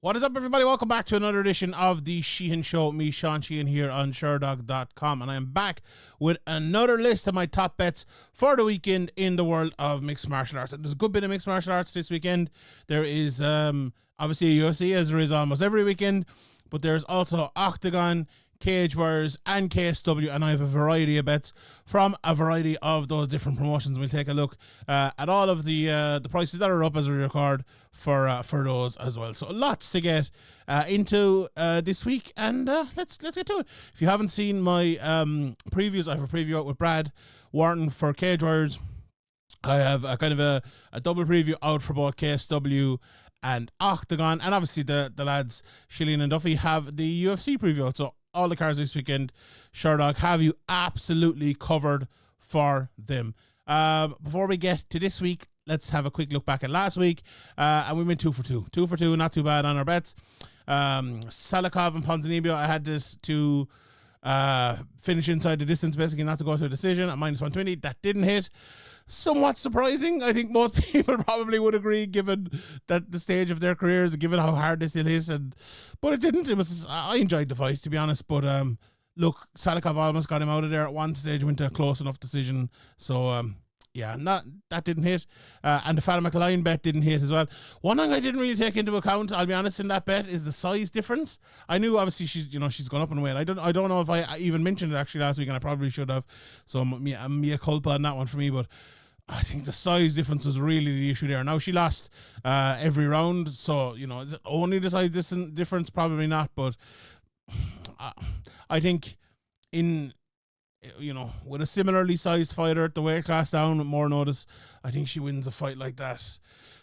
What is up, everybody? Welcome back to another edition of the Sheehan Show. Me, Sean Sheehan, here on Sherdog.com, and I am back with another list of my top bets for the weekend in the world of mixed martial arts. There's a good bit of mixed martial arts this weekend. There is obviously a UFC, as there is almost every weekend, but there's also Oktagon, Cage Warriors, and KSW, and I have a variety of bets from a variety of those different promotions. We'll take a look at all of the prices that are up as we record for those as well. So lots to get into this week, and let's get to it. If you haven't seen my previews, I have a preview out with Brad Wharton for Cage Warriors. I have a kind of a double preview out for both KSW and Oktagon, and obviously the lads Shelley and Duffy have the UFC preview out. So all the cards this weekend, Sherdog have you absolutely covered for them. Before we get to this week, let's have a quick look back at last week. And we went 2 for 2. 2 for 2, not too bad on our bets. Salikov and Ponzinibbio, I had this to finish inside the distance, basically not to go to a decision at minus 120. That didn't hit. Somewhat surprising. I think most people probably would agree, given that the stage of their careers, given how hard this will hit, but it didn't. I enjoyed the fight, to be honest. But look, Salikov almost got him out of there at one stage, went to a close enough decision. So that didn't hit. And the Fatah McLean bet didn't hit as well. One thing I didn't really take into account, I'll be honest, in that bet is the size difference. I knew obviously she's gone up in weight. I don't know if I even mentioned it actually last week, and I probably should have. So mea culpa on that one for me, but I think the size difference was really the issue there. Now, she lost every round, so, is it only the size difference? Probably not, but I think with a similarly sized fighter at the weight class down with more notice, I think she wins a fight like that,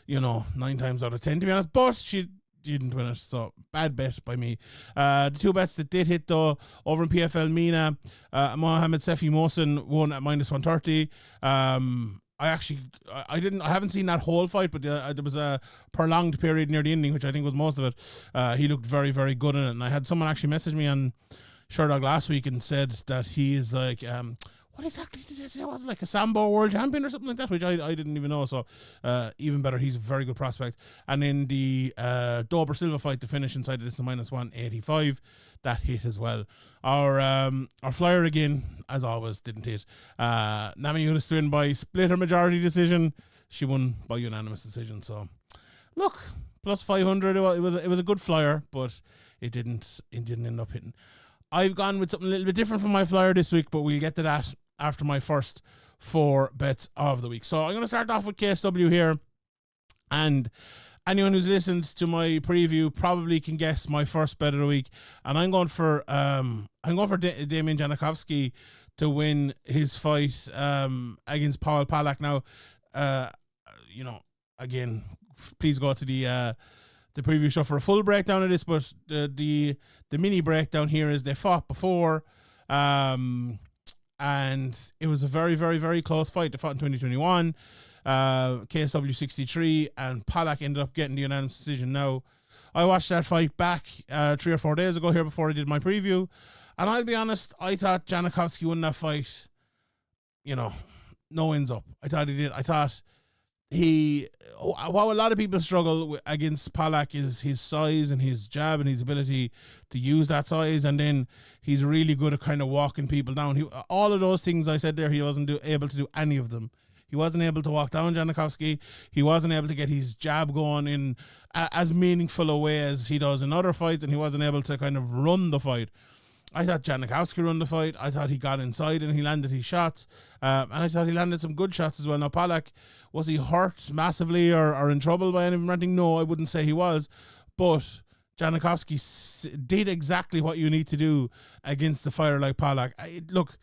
9 times out of 10, to be honest, but she didn't win it, so bad bet by me. The two bets that did hit, though, over in PFL MENA, Mohamed Sefi Mohsen won at minus 130. I haven't seen that whole fight, but there was a prolonged period near the ending, which I think was most of it. He looked very, very good in it. And I had someone actually message me on Sherdog last week and said that he is like, what exactly did they say? Was it like a Sambo world champion or something like that? Which I didn't even know. So even better, he's a very good prospect. And in the Dober Silva fight, to finish inside of this is minus 185. That hit as well. Our Flier again, as always, didn't hit. Nami Yunus to win by split or majority decision. She won by unanimous decision. So look, plus 500. It was a good Flyer, but it didn't end up hitting. I've gone with something a little bit different from my Flyer this week, but we'll get to that after my first 4 bets of the week. So I'm going to start off with KSW here, and anyone who's listened to my preview probably can guess my first bet of the week. And I'm going for Damian Janikowski to win his fight against Paul Palak. Now, again, please go to the preview show for a full breakdown of this, but the mini breakdown here is they fought before, and it was a very, very, very close fight. They fought in 2021, KSW 63, and Palak ended up getting the unanimous decision. Now, I watched that fight back 3 or 4 days ago here before I did my preview, and I'll be honest, I thought Janikowski won that fight, no ends up. I thought he did. I thought while a lot of people struggle against Palak is his size and his jab and his ability to use that size, and then he's really good at kind of walking people down. All of those things I said there, he wasn't able to do any of them. He wasn't able to walk down Janikowski. He wasn't able to get his jab going in as meaningful a way as he does in other fights, and he wasn't able to kind of run the fight. I thought Janikowski run the fight. I thought he got inside and he landed his shots. And I thought he landed some good shots as well. Now, Palak, was he hurt massively or in trouble by anything? No, I wouldn't say he was. But Janikowski did exactly what you need to do against a fighter like Palak. Look,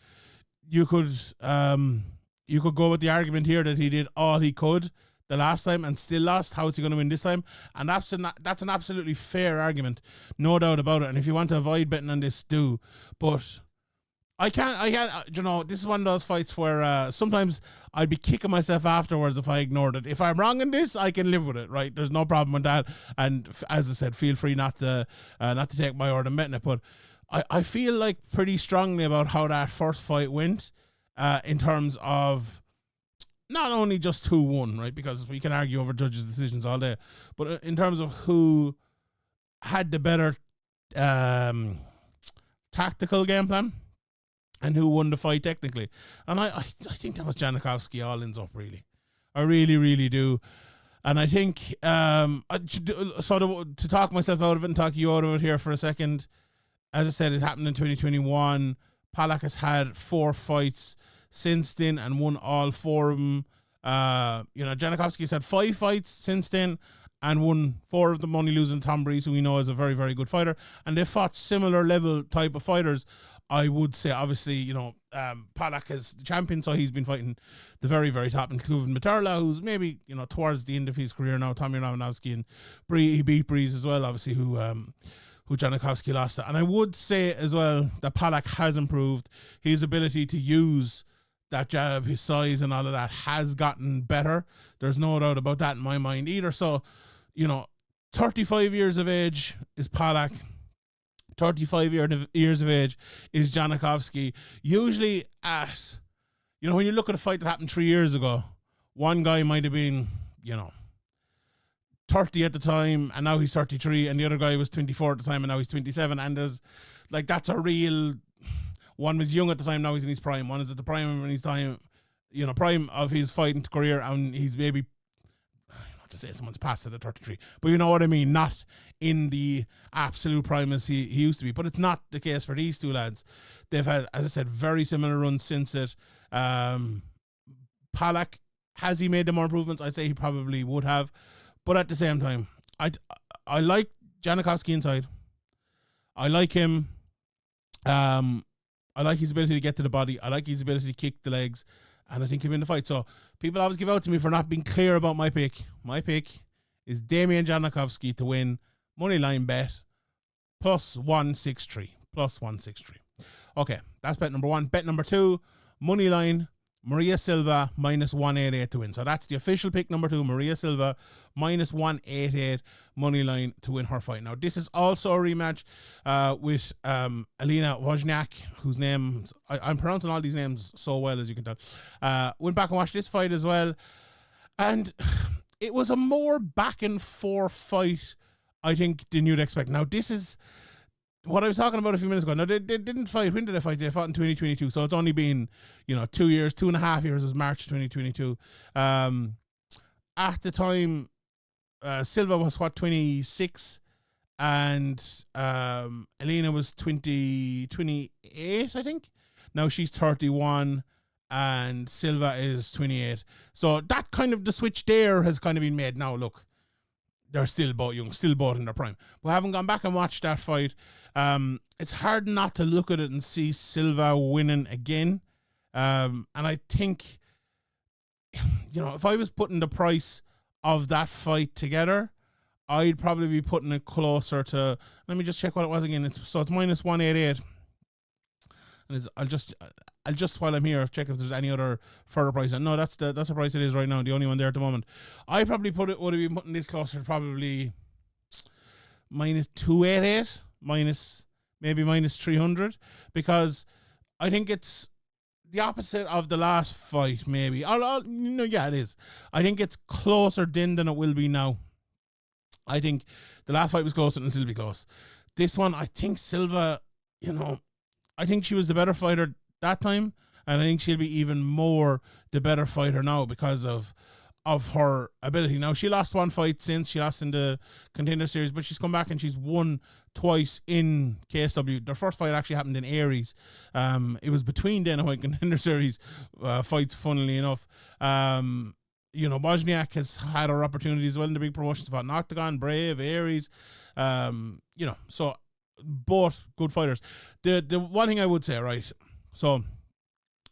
you could go with the argument here that he did all he could the last time and still lost. How is he going to win this time? And that's an absolutely fair argument, no doubt about it. And if you want to avoid betting on this, do. But I can't, this is one of those fights where sometimes I'd be kicking myself afterwards if I ignored it. If I'm wrong in this, I can live with it, right? There's no problem with that. And as I said, feel free not to take my word and betting it. But I feel like pretty strongly about how that first fight went in terms of not only just who won, right? Because we can argue over judges' decisions all day, but in terms of who had the better tactical game plan and who won the fight technically. And I think that was Janikowski all ends up, really. I really, really do. And I think, to talk myself out of it and talk you out of it here for a second, as I said, it happened in 2021. Palak has had 4 fights since then and won all 4 of them. Janikowski's had 5 fights since then and won 4 of them, only losing Tom Breeze, who we know is a very, very good fighter. And they fought similar level type of fighters. I would say, obviously, Palak is the champion, so he's been fighting the very, very top, including Materla, who's maybe, towards the end of his career now. Tommy Ramanowski and he beat Breeze as well, obviously, who Janikowski lost to. And I would say as well that Palak has improved. His ability to use that jab, his size and all of that has gotten better. There's no doubt about that in my mind either. So, 35 years of age is Palak. 35 years of age is Janikowski. Usually when you look at a fight that happened 3 years ago, one guy might have been, 30 at the time and now he's 33, and the other guy was 24 at the time and now he's 27. And there's that's a real, one was young at the time, now he's in his prime. One is at the prime of his time, prime of his fighting career, and he's maybe, to say someone's past it at 33, but you know what I mean, not in the absolute prime as he used to be. But it's not the case for these two lads. They've had, as I said, very similar runs since it. Palak, has he made the more improvements? I'd say he probably would have, but at the same time, I like Janikowski inside. I like him. I like his ability to get to the body. I like his ability to kick the legs. And I think he'll win the fight. So people always give out to me for not being clear about my pick. My pick is Damian Janikowski to win, moneyline bet, plus 163. Plus 163. Okay, that's bet number 1. Bet number 2, moneyline, Maria Silva, minus 188 to win. So that's the official pick number 2, Maria Silva, minus 188 moneyline to win her fight. Now, this is also a rematch with Elena Wozniak, whose name, I'm pronouncing all these names so well, as you can tell. Went back and watched this fight as well. And it was a more back and forth fight, I think, than you'd expect. Now, this is what I was talking about a few minutes ago. Now, they didn't fight. When did they fight? They fought in 2022. So it's only been, 2 years, 2.5 years. It was March 2022. At the time, Silva was 26, and Elena was 28, I think. Now she's 31, and Silva is 28. So that kind of, the switch there has kind of been made. Now, look, they're still both young, still both in their prime. But having gone back and watched that fight, it's hard not to look at it and see Silva winning again. And I think, if I was putting the price of that fight together, I'd probably be putting it closer to, let me just check what it was again. It's minus 188. And I'll just while I'm here check if there's any other further price. And no, that's the price it is right now, the only one there at the moment. I probably would have been putting this closer to probably minus 288, maybe minus 300, because I think it's the opposite of the last fight, maybe. Yeah, it is. I think it's closer then than it will be now. I think the last fight was closer and it'll still be close. This one, I think Silva, I think she was the better fighter that time, and I think she'll be even more the better fighter now because of her ability. Now, she lost one fight since. She lost in the Contender Series, but she's come back and she's won twice in KSW. Their first fight actually happened in Aries. It was between Dana White and Contender Series fights, funnily enough. Wozniak has had her opportunities well in the big promotions. Fought in Oktagon, Brave, Aries. So both good fighters. The one thing I would say, right, so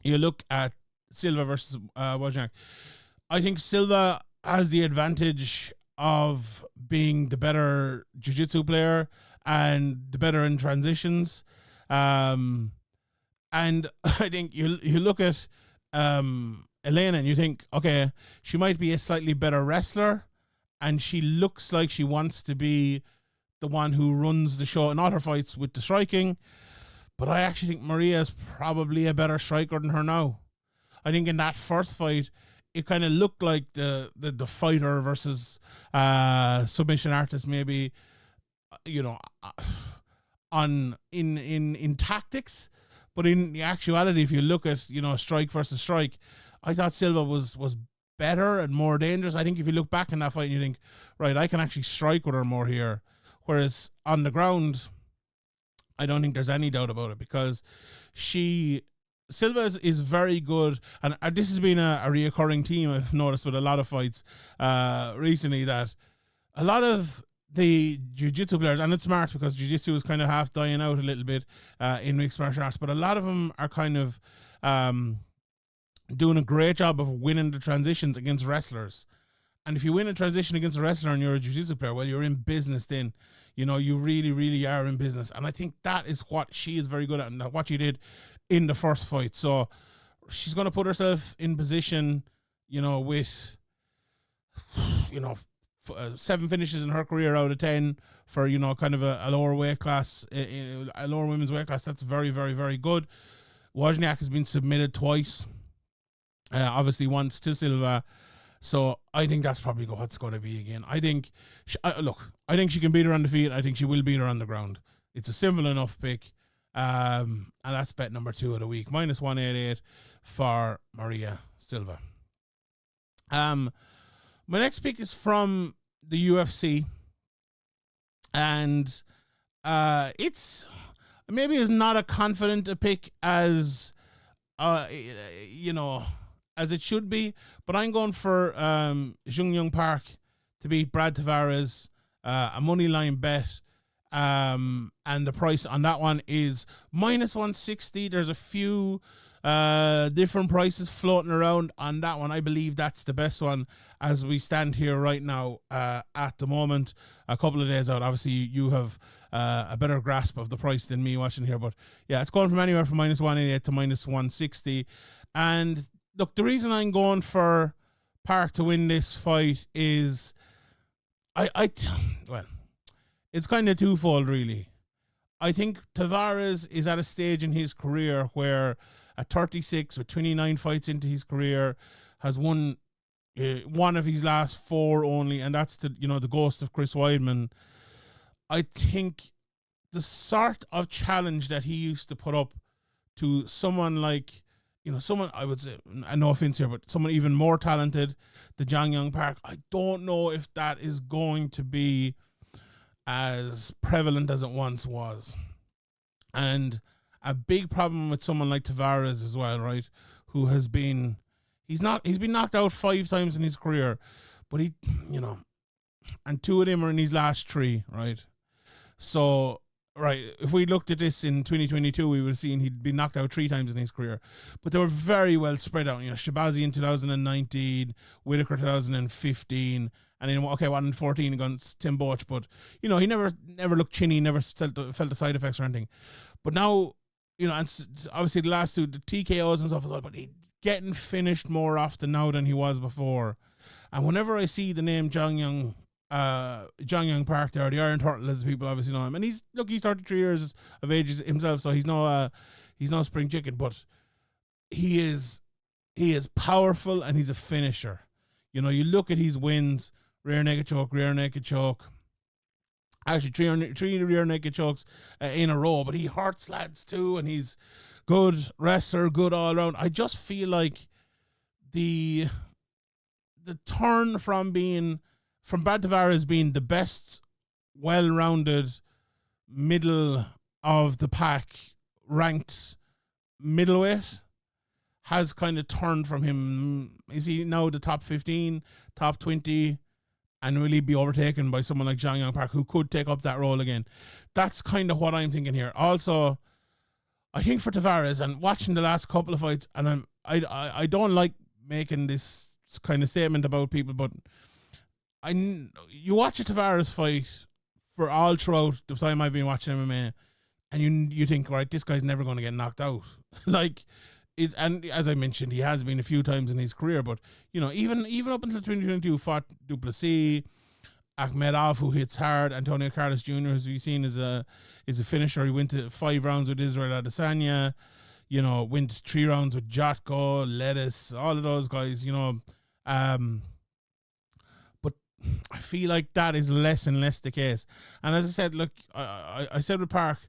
you look at Silva versus Wozniak. I think Silva has the advantage of being the better jiu-jitsu player and the better in transitions. And I think you look at Elena and you think, okay, she might be a slightly better wrestler, and she looks like she wants to be the one who runs the show in all her fights with the striking. But I actually think Maria is probably a better striker than her now. I think in that first fight, it kind of looked like the fighter versus submission artist, maybe. you know, in tactics, but in the actuality, if you look at, you know, strike versus strike, I thought Silva was better and more dangerous. I think if you look back in that fight, you think, right, I can actually strike with her more here. Whereas on the ground, I don't think there's any doubt about it, because Silva is very good, and this has been a reoccurring theme I've noticed with a lot of fights recently, that a lot of the jiu-jitsu players, and it's smart because jiu-jitsu is kind of half dying out a little bit in mixed martial arts, but a lot of them are kind of doing a great job of winning the transitions against wrestlers. And if you win a transition against a wrestler and you're a jiu-jitsu player, well, you're in business then. You know, you really, really are in business. And I think that is what she is very good at, and what she did in the first fight. So she's going to put herself in position, you know, with, you know, 7 finishes in her career out of 10 for, you know, kind of a lower weight class, a lower women's weight class. That's very, very, very good. Wozniak has been submitted twice, obviously once to Silva. So I think that's probably what's going to be again. I think, I think she can beat her on the feet. I think she will beat her on the ground. It's a simple enough pick. And that's bet number 2 of the week. Minus 188 for Maria Silva. My next pick is from the UFC. And it's maybe is not a confident a pick as, you know, as it should be, but I'm going for Jun Yong Park to beat Brad Tavares, a money line bet, and the price on that one is minus 160. There's a few different prices floating around on that one. I believe that's the best one as we stand here right now at the moment. A couple of days out, obviously you have a better grasp of the price than me watching here, but yeah, it's going from anywhere from minus 188 to minus 160. And look, the reason I'm going for Park to win this fight is well, it's kind of twofold, really. I think Tavares is at a stage in his career where at 36, with 29 fights into his career, has won one of his last 4 only, and that's the ghost of Chris Weidman. I think the sort of challenge that he used to put up to someone like, someone, I would say, and no offense here, but someone even more talented, the Jun Yong Park, I don't know if that is going to be as prevalent as it once was. And a big problem with someone like Tavares as well, right? Who has been, he's been knocked out 5 times in his career, but he, and 2 of them are in his last 3, right? So, right, if we looked at this in 2022, we would have seen he'd been knocked out 3 times in his career, but they were very well spread out. Shabazi in 2019, Whitaker 2015, and then, okay, 114 against Tim Boach, but, he never looked chinny, never felt the side effects or anything. But now, and obviously the last 2, the TKOs and stuff as well, but he's getting finished more often now than he was before. And whenever I see the name Jun Yong Park there, the Iron Turtle, as people obviously know him, and he's 33 years of age himself, so he's no spring chicken, but he is powerful and he's a finisher. You look at his wins: rear naked choke. Actually, 3 rear naked chokes in a row, but he hurts lads too, and he's good wrestler, good all around. I just feel like the turn from Brad Tavares being the best, well-rounded, middle of the pack, ranked middleweight, has kind of turned from him. Is he now the top 15, top 20, and really be overtaken by someone like Jun Yong Park, who could take up that role again? That's kind of what I'm thinking here. Also, I think for Tavares, and watching the last couple of fights, and I don't like making this kind of statement about people, but you watch a Tavares fight for all throughout the time I've been watching MMA, and you think, right, this guy's never going to get knocked out. And as I mentioned, he has been a few times in his career, but even up until 2022, fought Duplessis, Akhmedov, who hits hard, Antonio Carlos Jr., as we've seen, is a finisher. He went to 5 rounds with Israel Adesanya, went 3 rounds with Jotko, Lettuce, all of those guys, but I feel like that is less and less the case. And as I said, look, I said with Park,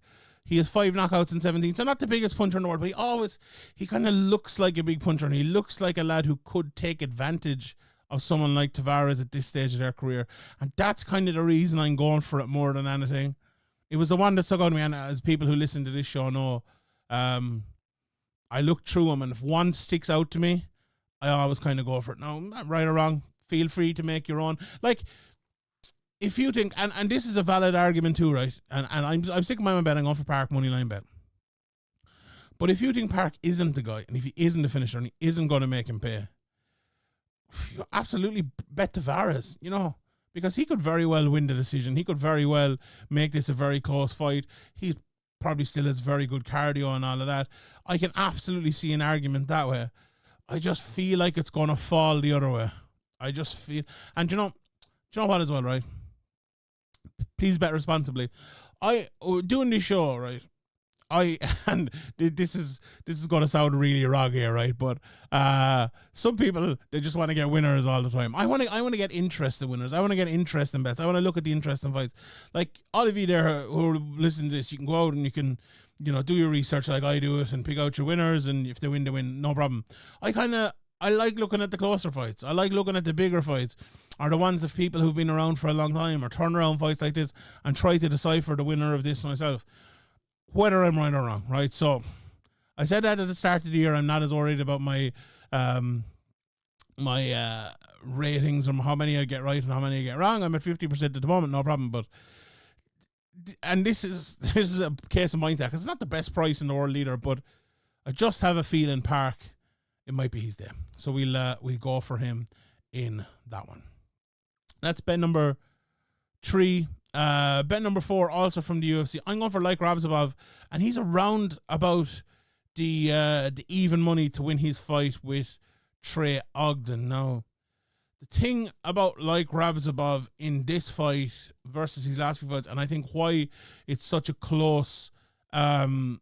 he has 5 knockouts in 17, so not the biggest puncher in the world, but he kind of looks like a big puncher, and he looks like a lad who could take advantage of someone like Tavares at this stage of their career. And that's kind of the reason I'm going for it more than anything. It was the one that stuck on me, and as people who listen to this show know, I look through them, and if one sticks out to me, I always kind of go for it. Now, right or wrong, feel free to make your own. Like, if you think, and this is a valid argument too, right? And I'm sick of my own bet. I'm going for Park money line bet. But if you think Park isn't the guy, and if he isn't the finisher, and he isn't going to make him pay, you absolutely bet Tavares, because he could very well win the decision. He could very well make this a very close fight. He probably still has very good cardio and all of that. I can absolutely see an argument that way. I just feel like it's going to fall the other way. I just feel, and do you know what as well, right? Please bet responsibly. Doing this show, right? And this is going to sound really wrong here, right? But some people, they just want to get winners all the time. I want to get interesting winners. I want to get interesting bets. I want to look at the interesting fights. Like all of you there who are listening to this, you can go out and you can, do your research like I do it and pick out your winners. And if they win, they win. No problem. I like looking at the closer fights. I like looking at the bigger fights, or the ones of people who've been around for a long time, or turnaround fights like this, and try to decipher the winner of this myself, whether I'm right or wrong, right? So I said that at the start of the year. I'm not as worried about my ratings or how many I get right and how many I get wrong. I'm at 50% at the moment, no problem. But this is a case of mindset. It's not the best price in the world either, but I just have a feeling Park, it might be his day. So we'll go for him in that one. That's bet number 3. Bet number 4, also from the UFC. I'm going for Loik Radzhabov, and he's around about the even money to win his fight with Trey Ogden. Now, the thing about Loik Radzhabov in this fight versus his last few fights, and I think why it's such a close betting,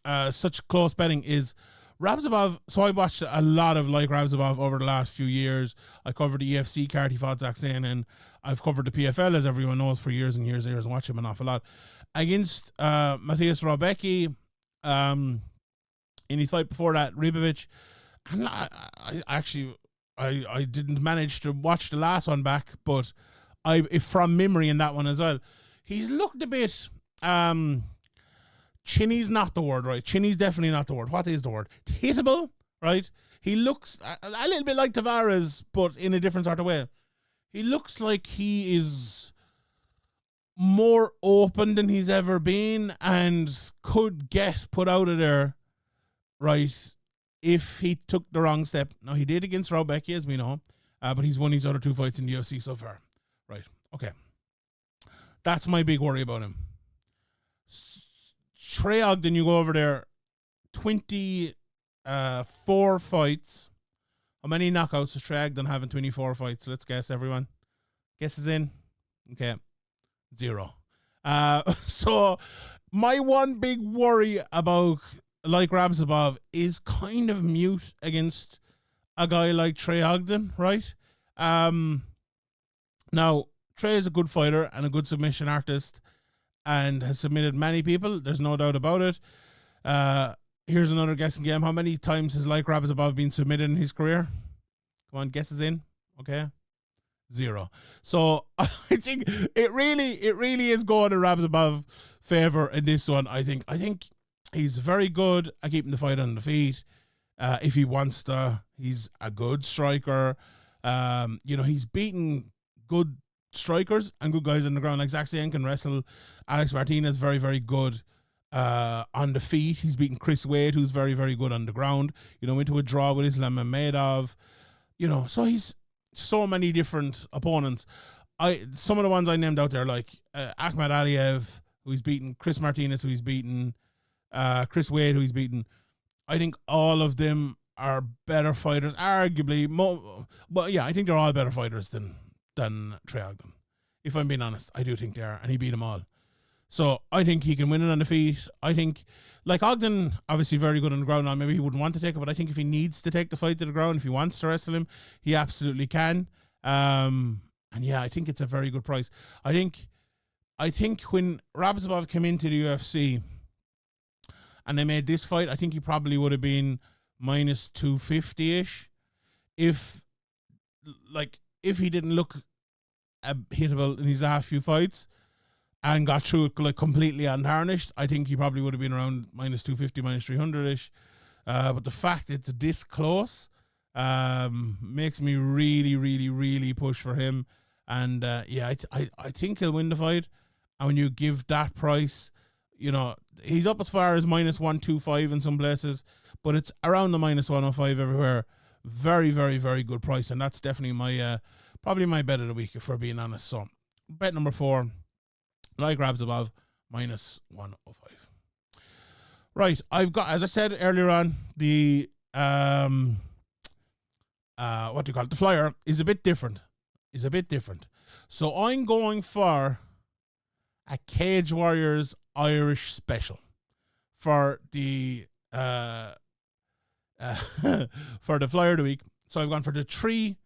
is Radzhabov. So I watched a lot of Loik Radzhabov over the last few years. I covered the EFC card he fought Zach Zane, and I've covered the PFL, as everyone knows, for years and years and years, and watched him an awful lot. Against Matthias Robecki, in his fight before that, Ribovic, and I didn't manage to watch the last one back, but if from memory in that one as well, he's looked a bit chinny's not the word, right? Chinny's definitely not the word. What is the word? Hittable, right? He looks a little bit like Tavares, but in a different sort of way. He looks like he is more open than he's ever been and could get put out of there, right, if he took the wrong step. Now, he did against Robecki, as we know, but he's won his other 2 fights in the UFC so far. Right, okay. That's my big worry about him. Trey Ogden, you go over there, 24 fights. How many knockouts does Trey Ogden have in 24 fights? Let's guess, everyone. Guess is in. Okay. 0. So my one big worry about Loik Radzhabov is kind of mute against a guy like Trey Ogden, right? Now, Trey is a good fighter and a good submission artist, and has submitted many people. There's no doubt about it. Here's another guessing game. How many times has Loik Radzhabov been submitted in his career? Come on, guesses in. Okay. 0. So I think it really is going to Radzhabov's favor in this one. I think he's very good at keeping the fight on the feet. If he wants to, he's a good striker. He's beaten good strikers and good guys on the ground. Like Zach Zane can wrestle. Alex Martinez, very, very good on the feet. He's beaten Chris Wade, who's very, very good on the ground. Went to a draw with Islam Mamedov. So he's so many different opponents. Some of the ones I named out there, like Ahmad Aliyev, who he's beaten, Chris Martinez, who he's beaten, Chris Wade, who he's beaten. I think all of them are better fighters, arguably. But yeah, I think they're all better fighters than Trey Ogden. If I'm being honest, I do think they are, and he beat them all. So I think he can win it on the feet. I think, like Ogden, obviously very good on the ground now. Maybe he wouldn't want to take it, but I think if he needs to take the fight to the ground, if he wants to wrestle him, he absolutely can. And yeah, I think it's a very good price. I think when Radzhabov came into the UFC and they made this fight, I think he probably would have been minus 250-ish. If he didn't look hittable in his last few fights and got through it like completely untarnished, I think he probably would have been around minus 250, minus 300-ish. But the fact it's this close makes me really, really, really push for him. And I think he'll win the fight. And when you give that price, you know, he's up as far as minus 125 in some places, but it's around the minus 105 everywhere. Very, very, very good price. And that's definitely my probably my bet of the week, if we're being honest. So bet number 4, Loik Radzhabov, minus 105. Right, I've got, as I said earlier on, the the Flier is a bit different. So I'm going for a Cage Warriors Irish special for the for the Flier of the week. So I've gone for the three,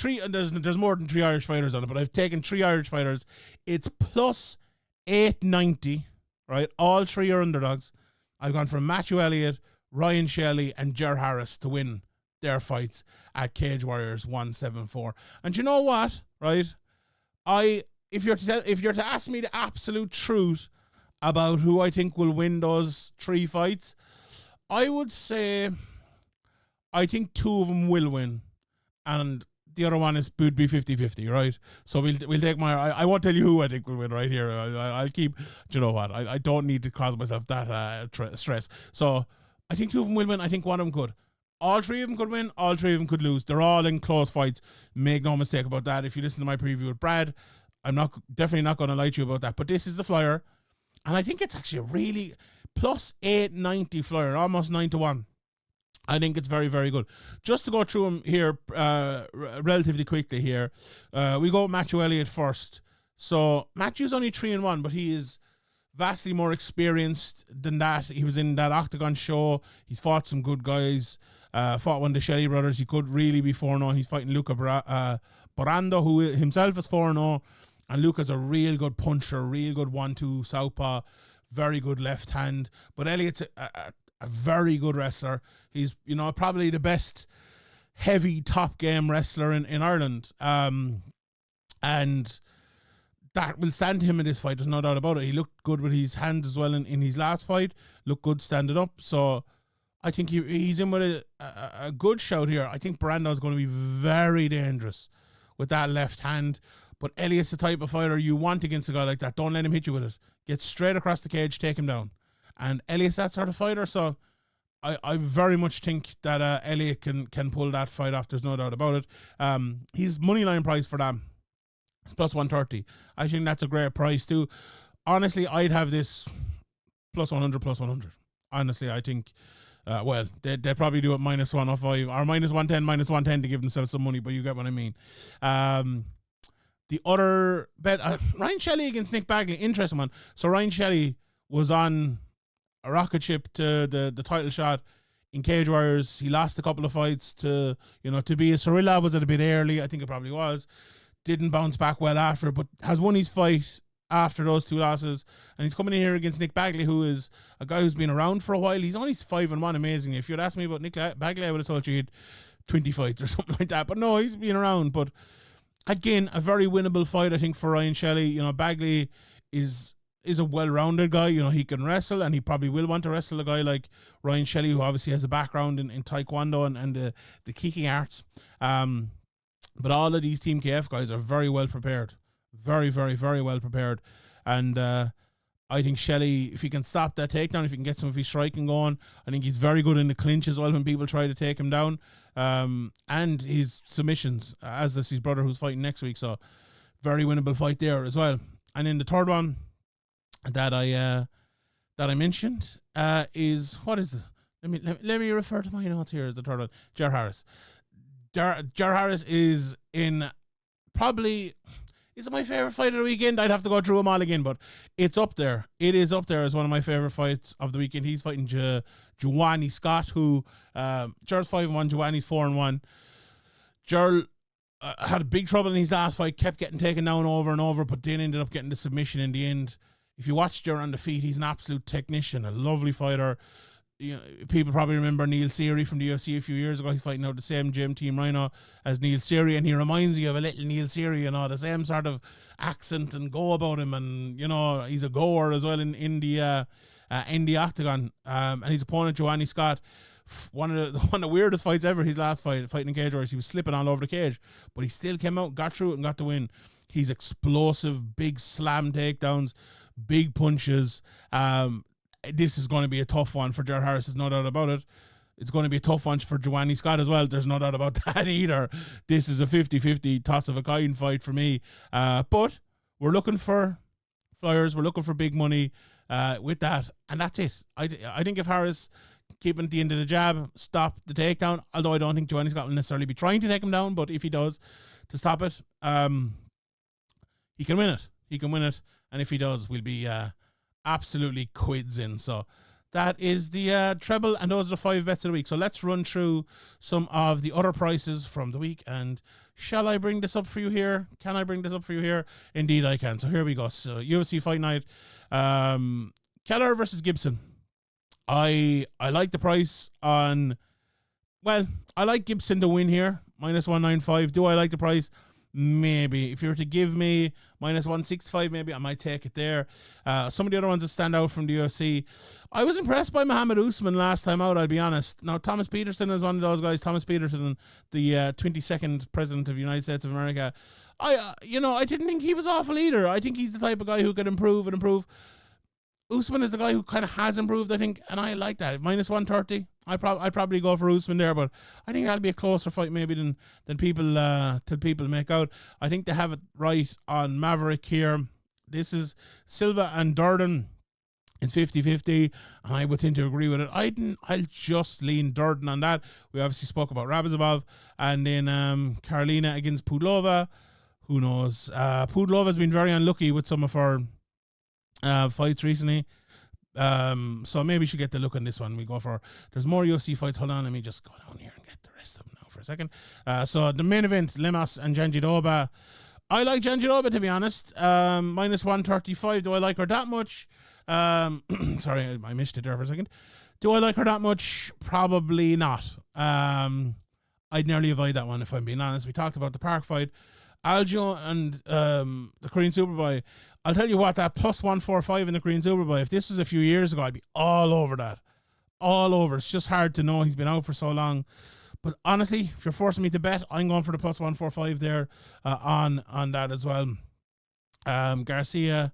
and there's more than 3 Irish fighters on it, but I've taken 3 Irish fighters. It's plus 890, right? All 3 are underdogs. I've gone for Matthew Elliott, Ryan Shelley, and Ger Harris to win their fights at Cage Warriors 174. And you know what, right? If you're to ask me the absolute truth about who I think will win those 3 fights, I would say I think 2 of them will win, and the other one would be 50-50, right? So we'll take I won't tell you who I think will win right here. I'll keep, do you know what? I don't need to cause myself that stress. So I think 2 of them will win. I think 1 of them could. All 3 of them could win. All 3 of them could lose. They're all in close fights. Make no mistake about that. If you listen to my preview with Brad, I'm definitely not going to lie to you about that. But this is the Flier, and I think it's actually a really plus 890 Flier, almost 9-1. I think it's very, very good. Just to go through them here relatively quickly here, we go with Matthew Elliott first. So Matthew's only 3-1, but he is vastly more experienced than that. He was in that Oktagon show. He's fought some good guys. Fought one of the Shelley brothers. He could really be 4-0. He's fighting Luca Barando, who himself is 4-0. And Luca's a real good puncher, real good 1-2 southpaw, very good left hand. But Elliott's a very good wrestler. He's, you know, probably the best heavy top game wrestler in Ireland. And that will stand him in this fight, there's no doubt about it. He looked good with his hand as well in his last fight. Looked good standing up. So I think he's in with a good shout here. I think Barando is going to be very dangerous with that left hand. But Elliott's the type of fighter you want against a guy like that. Don't let him hit you with it. Get straight across the cage, take him down. And Elliott's that sort of fighter, so I very much think that Elliott can pull that fight off. There's no doubt about it. His money line price for them is plus 130. I think that's a great price too. Honestly, I'd have this plus 100. Honestly, I think, they probably do it minus 105 or minus 110 to give themselves some money, but you get what I mean. The other bet, Ryan Shelley against Nick Bagley, interesting one. So Ryan Shelley was on a rocket ship to the title shot in Cage Warriors. He lost a couple of fights to be a Cirilla. Was it a bit early? I think it probably was. Didn't bounce back well after, but has won his fight after those 2 losses. And he's coming in here against Nick Bagley, who is a guy who's been around for a while. He's only 5-1, amazingly. If you'd asked me about Nick Bagley, I would have told you he had 20 fights or something like that. But no, he's been around. But again, a very winnable fight, I think, for Ryan Shelley. You know, Bagley is a well-rounded guy. You know, he can wrestle, and he probably will want to wrestle a guy like Ryan Shelley, who obviously has a background in Taekwondo and the kicking arts. But all of these Team KF guys are very well prepared. Very, very, very well prepared. And I think Shelley, if he can stop that takedown, if he can get some of his striking going, I think he's very good in the clinch as well when people try to take him down. And his submissions, as is his brother who's fighting next week. So very winnable fight there as well. And then the third one that I mentioned is, what is it? Let me refer to my notes here as the third one. Ger Harris. Ger Harris is in probably, is it my favorite fight of the weekend? I'd have to go through them all again, but it's up there. It is up there as one of my favorite fights of the weekend. He's fighting Joanny Scott, who Ger's 5-1, Joanny's 4-1. Ger, had big trouble in his last fight, kept getting taken down over and over, but then ended up getting the submission in the end. If you watch Dur on the feet, he's an absolute technician, a lovely fighter. You know, people probably remember Neil Seary from the UFC a few years ago. He's fighting out the same gym, Team Rhino, as Neil Seary, and he reminds you of a little Neil Seary, you know, the same sort of accent and go about him, and, you know, he's a goer as well in the Octagon. And his opponent, Joanny Scott, one of the weirdest fights ever, his last fight, fighting in cage wars, he was slipping all over the cage, but he still came out, got through it, and got the win. He's explosive, big slam takedowns, big punches. This is going to be a tough one for Ger Harris, there's no doubt about it. It's going to be a tough one for Joanny Scott as well. There's no doubt about that either. This is a 50-50 toss of a coin fight for me. But we're looking for flyers. We're looking for big money with that. And that's it. I think if Harris keeping at the end of the jab, stop the takedown, although I don't think Joanny Scott will necessarily be trying to take him down, but if he does, to stop it, he can win it. He can win it. And if he does, we'll be absolutely quids in. So that is the treble, and those are the 5 bets of the week. So let's run through some of the other prices from the week. And shall I bring this up for you here? Can I bring this up for you here? Indeed I can. So here we go. So UFC Fight Night, Keller versus Gibson. I like the price on, well, I like Gibson to win here, -195. Do I like the price? Maybe. If you were to give me -165, maybe I might take it there. Some of the other ones that stand out from the UFC, I was impressed by Muhammad Usman last time out, I'll be honest. Now, Thomas Peterson is one of those guys. Thomas Peterson, the 22nd president of the United States of America. I didn't think he was awful either. I think he's the type of guy who could improve and improve. Usman is the guy who kind of has improved, I think, and I like that. -130, I'd probably go for Usman there, but I think that'll be a closer fight maybe than people make out. I think they have it right on Maverick here. This is Silva and Durden. It's 50-50, and I would tend to agree with it. I'll just lean Durden on that. We obviously spoke about Radzhabov, and then Karolina against Pudlova. Who knows? Pudlova's been very unlucky with some of her fights recently, so maybe we should get the look on this one. We go for, there's more UFC fights. Hold on, let me just go down here and get the rest of them now for a second. So the main event, Lemas and Jandiroba. I like Jandiroba, to be honest. -135. Do I like her that much? Sorry, I missed it there for a second. Do I like her that much? Probably not. I'd nearly avoid that one, if I'm being honest. We talked about the Park fight, Aljo and the Korean Superboy. I'll tell you what, that +145 in the Korean Superboy, if this was a few years ago, I'd be all over that. All over. It's just hard to know. He's been out for so long. But honestly, if you're forcing me to bet, I'm going for the +145 there on that as well. Garcia,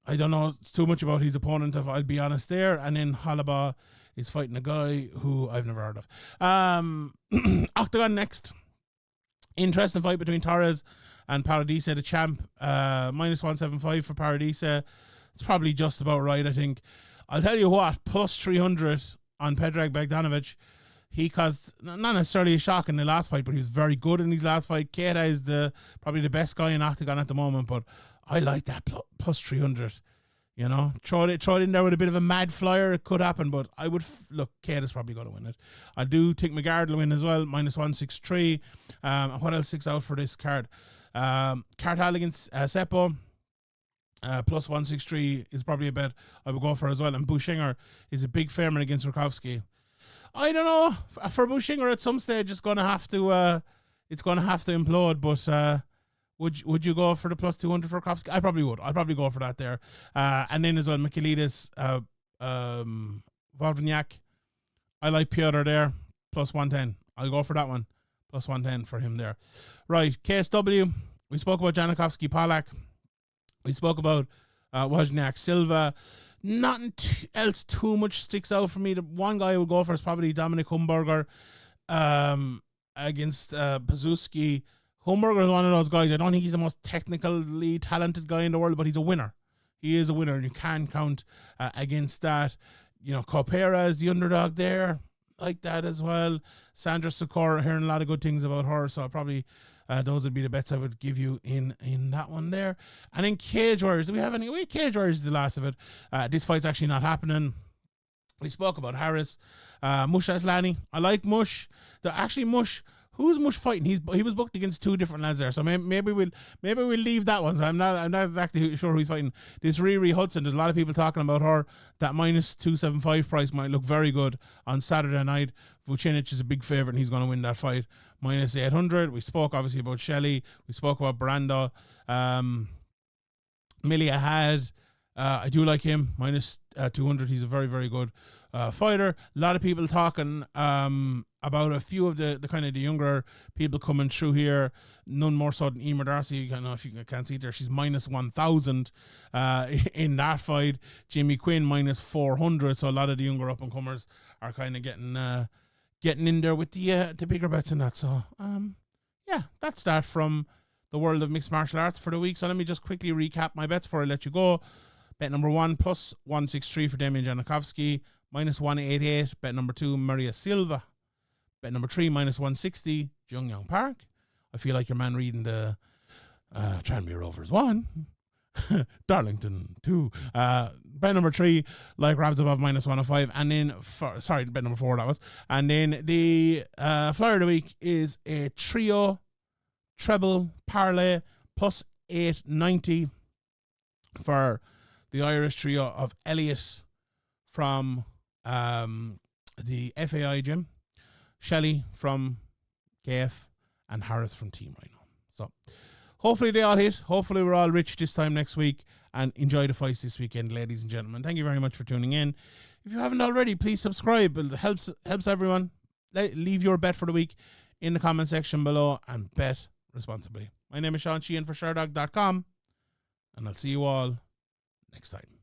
I don't know too much about his opponent, if I'll be honest there. And then Halaba is fighting a guy who I've never heard of. Octagon next. Interesting fight between Torres and Paradise, the champ. -175 for Paradise. It's probably just about right, I think. I'll tell you what, +300 on Predrag Bogdanovic. He caused not necessarily a shock in the last fight, but he was very good in his last fight. Keita is probably the best guy in Octagon at the moment, but I like that +300. You know, throw it in there with a bit of a mad flyer. It could happen, but I would look. Keita's probably going to win it. I do think McGard will win as well. -163. What else sticks out for this card? Cartal against Seppo. +163 is probably a bet I would go for as well. And Bushinger is a big favorite against Rakowski. I don't know. For Bushinger, at some stage, it's going to have to implode. But would you go for the +200 for Rakowski? I probably would. I'd probably go for that there. And then as well, Michailidis, Wawrzyniak. I like Piotr there. +110. I'll go for that one. +110 for him there. Right, KSW. We spoke about Janikowski, Polak. We spoke about Wawrzyniak, Silva. Nothing else too much sticks out for me. The one guy I would go for is probably Dominic Humberger against Pazuski. Humberger is one of those guys. I don't think he's the most technically talented guy in the world, but he's a winner. He is a winner, and you can't count against that. You know, Copera is the underdog there. Like that as well. Sandra Sikora, hearing a lot of good things about her, so probably those would be the bets I would give you in that one there. And in Cage Warriors, do we have any? Cage Warriors is the last of it. This fight's actually not happening. We spoke about Harris. Mush Aslani. I like Mush. Mush, who's much fighting? He was booked against 2 different lads there, so maybe we'll leave that one. So I'm not exactly sure who he's fighting. This Riri Hudson, there's a lot of people talking about her. That minus 275 price might look very good on Saturday night. Vucinic is a big favorite, and he's going to win that fight. Minus 800. We spoke obviously about Shelley. We spoke about Brando. Milia had. I do like him. Minus 200. He's a very, very good fighter. A lot of people talking about a few of the kind of the younger people coming through here. None more so than Emer Darcy. I don't know if you can't see it there. She's minus 1,000 in that fight. Jimmy Quinn minus 400. So a lot of the younger up and comers are kind of getting in there with the bigger bets and that. So yeah, that's that from the world of mixed martial arts for the week. So let me just quickly recap my bets before I let you go. Bet number 1 plus 163 for Damian Janikowski, minus 188. Bet number 2, Maria Silva. Bet number 3, minus 160, Jun Yong Park. I feel like your man reading the Tranmere Rovers 1. Darlington 2. Bet number 3, Loik Radzhabov, minus 105. And then, bet number 4 that was. And then the flyer of the week is a trio treble parlay plus 890 for the Irish trio of Elliott from the FAI gym, Shelley from KF, and Harris from Team Rhino. So hopefully they all hit. Hopefully we're all rich this time next week, and enjoy the fights this weekend, ladies and gentlemen. Thank you very much for tuning in. If you haven't already, please subscribe. It helps everyone. Leave your bet for the week in the comment section below and bet responsibly. My name is Sheehan for Sherdog.com, and I'll see you all next time.